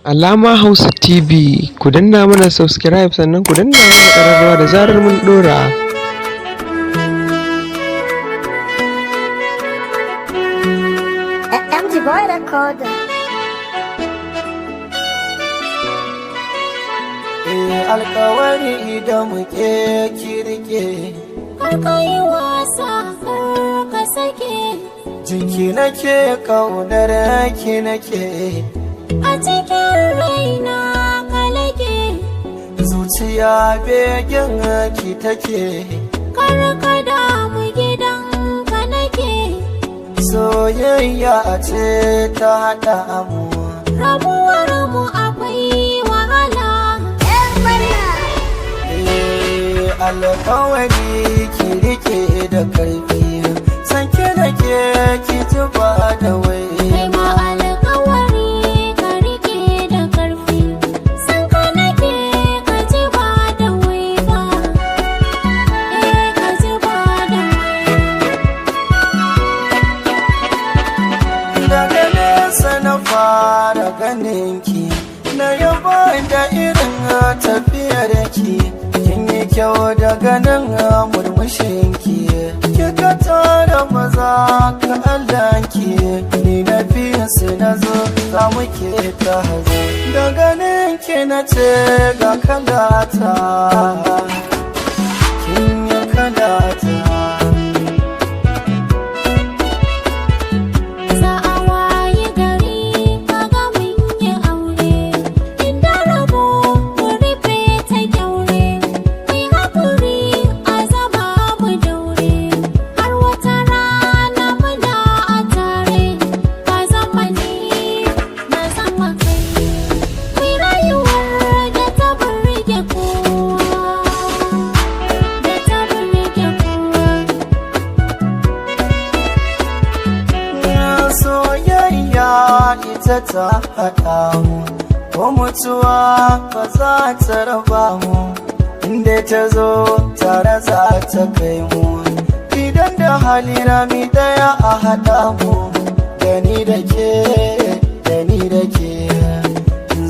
Alama Hausa TV, ku danna mana subscribe sannan ku danna mana ƙararrawa da zarar mun ɗora. MG Boy Recorder. Alƙawari da muke kirke, Har ka yi wasa, kar ka sake. jinki nake ƙaunar ki nake, A cikin raina ka lake. zuciya begen ki take, Kar ka damu gidan ka nake. soyayya ce ta haɗa mu. Rabuwar mu akwai wahala. Alƙawari ki rike da ƙarfi, sanke nake ki ji ba da wai. Kai ma alƙawari ka rike da ƙarfi. San ka nake ka ji ba da wai ba. Ka ji ba da wai. Daga nesa na fara ganin ki, na yaba da irin tafiyar ki. Kin yi kyau daga nan murmushin ki, kika tara maza ka Allah ki. Ni na fiye su na zo za mu ke ta hazo. Da ganin ki na ce ga kalata, kin yi kalata. Za a waye gari kaga mun yi aure. Inda rabo mu rufe ta kyaure. Mai haƙuri a zama mu daure. Har wata rana muna a tare. Ka zama ni, na zama kai. Mai rayuwar da ta burge kowa. Da ta burge kowa. Soyayya ita ta haɗa mu, ko mutuwa ba za ta raba mu. Inda ta zo tare za ta kai mu, idan da hali rami daya a haɗa mu. Da ni da ke, da ni da ke,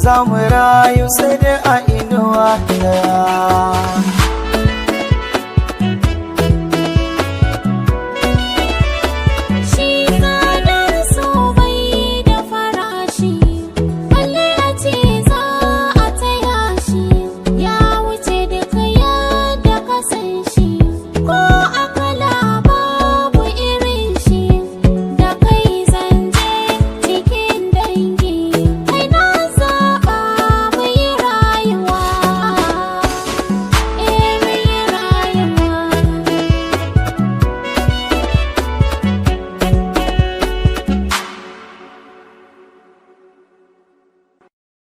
za mu rayu sai dai a inuwa daya.